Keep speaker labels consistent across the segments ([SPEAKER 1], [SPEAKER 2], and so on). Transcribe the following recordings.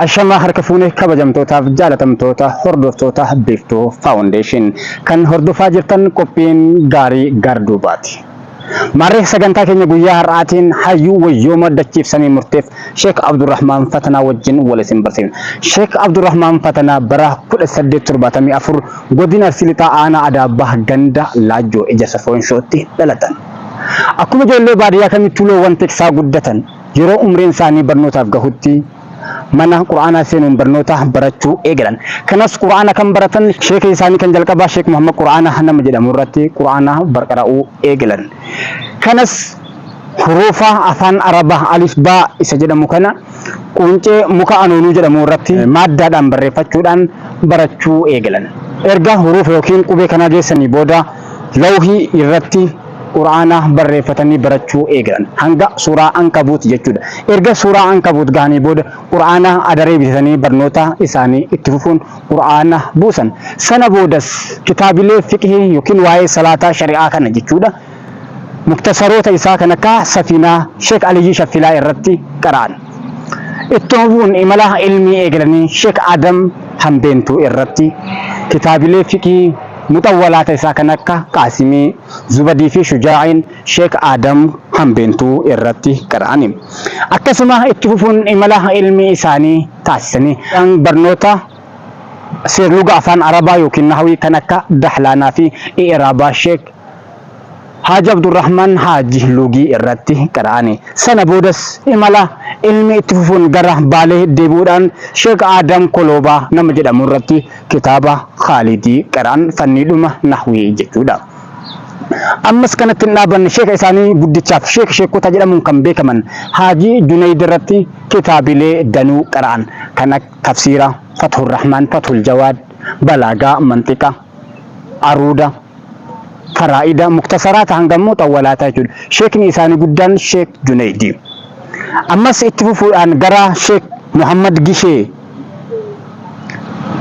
[SPEAKER 1] Ashama harka fuunee kabajamtootaaf jaalatamtoota hordoftoota Biiftuu Foundation kan hordofaa jirtan qophiin gaarii garduubaati. Marree sagantaa keenya guyyaa har'aatiin hayyuu wayyooma dachiif samii murteef Sheek Abdurrahmaan Fatanaa wajjin wal isin barsiifna. Sheek Abdurrahmaan Fatanaa bara 1874 godina Arsii Lixaa aanaa Adaabbaa ganda Laajjoo ija Safoonshootti dhalatan. Akkuma ijoollee baadiyyaa kamittuu loowwan tiksaa guddatan yeroo umriin isaanii barnootaaf gahutti mana Qur'aana seenuun barnoota barachuu eegalan. Kanas Qur'aana kan baratan sheekh isaanii kan jalqabaa Sheek Muhammad Qur'aana nama jedhamu irratti Qur'aana barqara'uu eegalan. Kanas hurufa afaan Arabaa alif baa isa jedhamu kana quncee muka anoonuu jedhamu irratti maaddaadhaan barreeffachuudhaan barachuu eegalan. Erga hurufa yookiin qubee kana geessanii booda lawhii irratti Qur'aana barreeffatanii barachuu eegalan hanga suuraa Ankabuut jechuudha. Erga suuraa Ankabuut gahanii booda Qur'aana adaree bitatanii barnoota isaanii itti fufuun Qur'aana buusan. Sana boodas kitaabilee fiqhii yookiin waa'ee salaataa shari'aa kana jechuudha. Muktasaroota isaa kan akka Safiinaa Sheek Aliyyii Shaffilaa irratti qara'an. Itti fufuun imala ilmii eegalanii Sheek Adam Hambeentuu irratti kitaabilee fiqhii muxawwalaata isaa kan akka Qaasimii, Zubadii fi Shujaa'in Sheek Adam Hambeentuu irratti qara'ani. Akkasuma itti fufuun imala ilmii isaanii taasisanii barnoota seerluga afaan Arabaa yookiin nahwii kan akka Dahlaanaa fi I'raabaa Sheek Haji Abdurrahman Haji Lugii irratti qara'ani. Sana boodas imala ilmi itti fufuun gara Baalee deebi'uudhaan Sheek Adam Kolobaa nama jedhamu irratti kitaaba Khaalidii qara'an fanniidhuma nahwii jechuudha. Ammas kanatti hin dhaabanne sheeka isaanii guddichaaf sheekota jedhamuun kan beekaman Haji Junayd irratti kitaabilee danuu qara'an kan akka tafsiira Fathur Rahman, Fathul Jawaad, Balaagaa, Mantiqa, Aruuda, Faraa'ida, muktasaraata hanga muxawwalaata jechuudha. Sheekni isaanii guddaan Sheek Junaydi. Ammas itti fufuudhaan gara Sheek Muhammad Gishee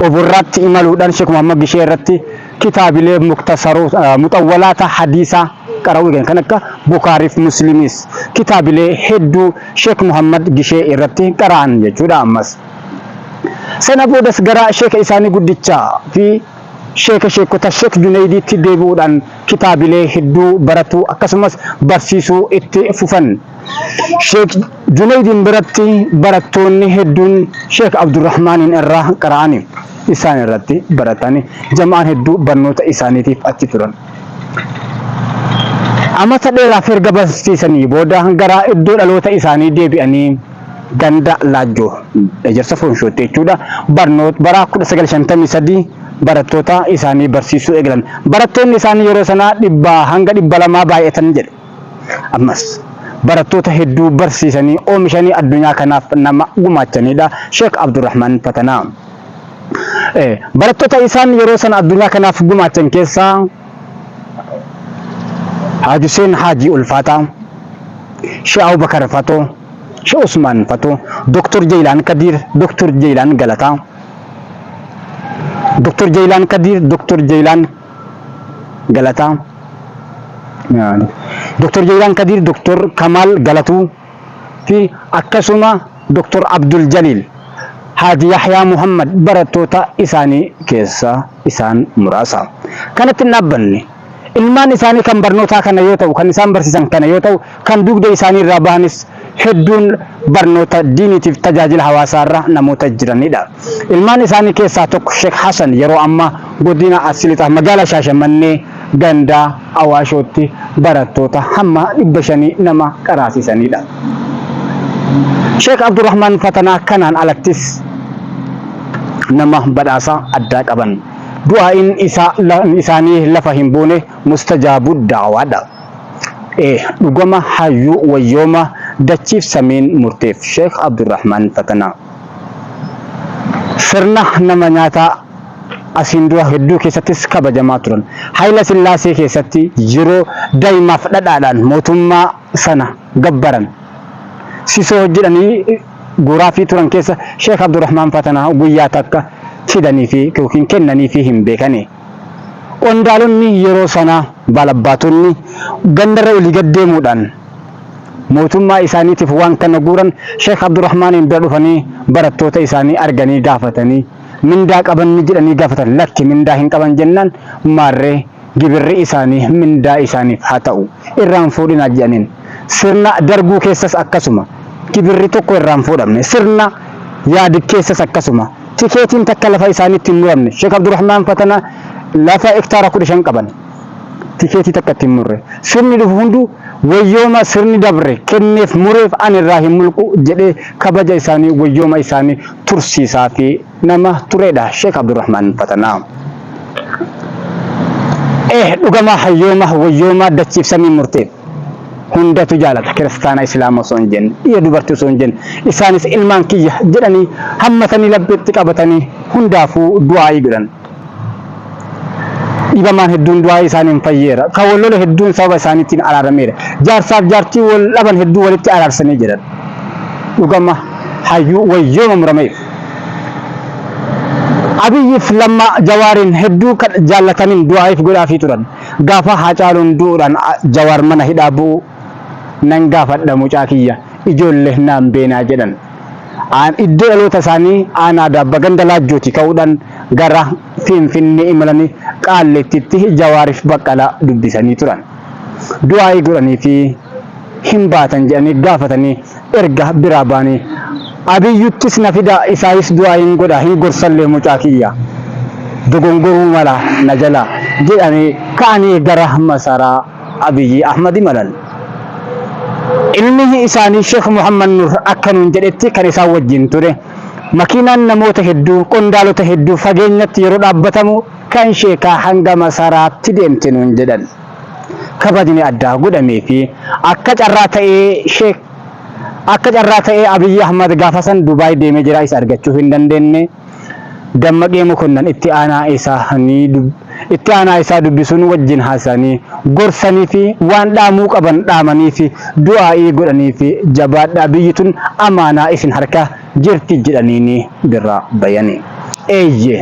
[SPEAKER 1] oburratti imaluudhaan Sheek Muhammad Gishee irratti kitaabilee muxawwalaata hadiisaa qara'uu kan akka Bukaariif Muslimis kitaabilee hedduu Sheek Muhammad Gishee irratti qara'an jechuudha. Ammas sana boodas gara sheeka isaanii guddichaa fi sheekota Sheek Junaydiitti deebi'uudhaan kitaabilee hedduu baratu akkasumas barsiisuu itti fufan. Sheek Junaydiin biratti barattoonni hedduun Sheek Abdurrahmaanin irraa qara'ani. Isaan irratti baratanii jamaan hedduu barnoota isaaniitiif achi turan. Amata dheeraaf erga barsiisanii booda gara iddoo dhaloota isaanii deebi'anii ganda Laajjoo ejersa Foonshootti jechuudha. Barnoota bara 1953 barattoota isaanii barsiisuu eegalan. Barattoonni isaanii yeroo sanaa 100 hanga 200 baay'atan jedhe. Ammas barattoota hedduu barsiisanii oomishanii addunyaa kanaaf nama gumaachanidha Sheek Abdurrahmaan Fatanaa. Barattoota isaan yeroo sana addunyaa kanaaf gumaachan keessaa Haji Hussein Haji Ulfaataa, Sheek Abubakar Fatoo, Sheek Usmaan Fatoo, Dr. Jaylaan Kadir, Dr. Jaylaan Galataa, Dr. Jaylaan Kadir, Dr. Jaylaan Galataa, Dr. Jaylaan Kadir, Dr. Kamal Galatuu fi akkasuma Dr. Abdul Jalil Haji Yahyaa Muhammad barattoota isaanii keessa isaan muraasa. Kanatti hin dhaabbanne ilmaan isaanii kan barnootaa kana yoo ta'u kan isaan barsiisan kana yoo ta'u kan dugda isaanii irraa bahanis hedduun barnoota diiniitiif tajaajila hawaasaa irra namoota jiranidha. Ilmaan isaanii keessaa tokko Sheek Hasan yeroo ammaa godina Arsii Lixaa magaalaa Shaashamannee ganda Awaashootti barattoota hamma 500 nama qaraasisanidha. Sheek Abdurrahmaan Fatanaa kanaan alattis nama badhaasa addaa qaban. Du'aa'iin isaanii lafa hin buune mustajaabuu da'awaadha. Dhugama hayyuu wayyooma dachiif samiin murteef Sheek Abdurrahmaan Fatanaa. Sirna nama nyaataa asiin dura hedduu keessattis kabajamaa turan. Hayila Sillaasee keessatti yeroo daa'imaaf dhadhaadhaan mootummaa sana gabbaran. Sisoo hojjetanii guuraa fi turan keessa Sheek Abdurrahmaan Fatanaa guyyaa takka fidanii fi yookiin kennanii fi hin beekane. Qondaalonni yeroo sana balabbaatonni gandarra olii gaddeemuudhaan موتما إساني تفوان كان نقولن شيخ عبد الرحمن بردفني برتوتا إساني أرجاني قافتني من داك أبن نجرني قافتن لك من داهن كمان جنان مارة جبر إساني من دا إساني حتاو إرام فورنا جانين سرنا درجو كيسس أكسما جبر توكو إرام فورنا سرنا يا دك كيسس أكسما تكيتين تكلف إساني تنورني شيخ عبد الرحمن فتنا لا فإكتار كل شيء قبل تكيتي تكتم مرة سرني دفندو ويوما سرني دبره كنف مريف عن الراهي ملكو جدي كبجا إساني ويوما إساني ترسي سافي نما تريدا شيخ عبد الرحمن فتنا لقما حيوما ويوما دتشيف سمي مرتب هندا تجالت كريستانا إسلام وسونجن يدبرت سونجن إسانيس إلمان كيه جدني همتني لبت كابتني هندا فو دعاء جدن إبمان هدون دعاء إسانين فييرا كولول هدون سوا إساني تين على رمير جار ساب جارتي ولبن هدون ولتي على رسني جدن لقما حيو ويوم مرميف أبيف لما جوارين هدو جالتنين دعاء في قرافي تران غافا حاجالون دوران جوار من هدابو ننغافت دموچاكية إجوله نام بينا جدن an iddo alota sani ana da baganda lajjoti kawdan gara finni imalani qalletti jawarif bakala dubbisani turan du'ay gurani fi himbatan jani gafatani erga birabani abiyuttis nafida isais du'ayin goda hin gorsalle mucakiya dogongoru mala najala jani kani gara masara abiyi ahmadi malal ilmihi isaani sheekh muhammad nur akkanun jedhetti kan isaa wajjin ture makiinaan namoota hedduu qondaalota hedduu fageenyatti yeroo dhaabbatamu kan sheekaa hanga masaraatti deemte nuun jedhan kabajni addaa godhamee fi akka carraa ta'ee abiyyi ahmad gaafasan dubaay deemee jira isa argachuu hin dandeenye dammaqee mukunnan itti aanaa isaa dubbisuun wajjin haasanii gorsanii fi waan dhaamuu qaban dhaamanii fi du'aa'ii godhanii fi jabaadhaa biyyi tun amaanaa isin harka jirti jedhaniini birraa bayani eeyye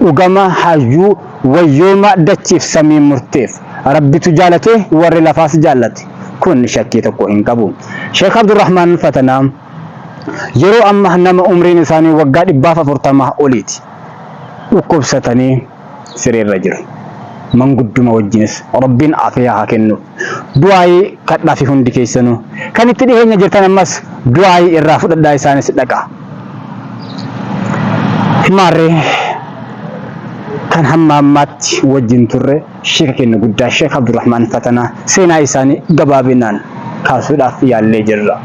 [SPEAKER 1] dhugama hayyuu wayyooma dachiif samii murteef rabbitu jaalate warri lafaas jaallate kun shakkii tokko hin qabu sheekh abdurrahmaan fatanaa yeroo amma nama umriin isaanii waggaa 140 oliiti dhukkubsatanii sirriirra jiru mangudduma wajjinis rabbiin afiyaa haa kennu du'aayii kadhaafi hundi keessanuu kan itti dhiheenya jirtan ammas du'aayii irraa fudhadhaa isaanis dhaqa maarree kan hamma ammaatti wajjin turre sheeka kennu guddaa sheek abdurrahmaan fatanaa seenaa isaanii gabaabinaan kaasuudhaaf yaallee jirra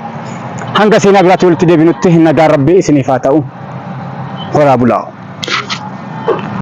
[SPEAKER 1] hanga seenaa biraatti walitti deebinutti nagaa rabbii isiniif haa ta'u horaa bulaa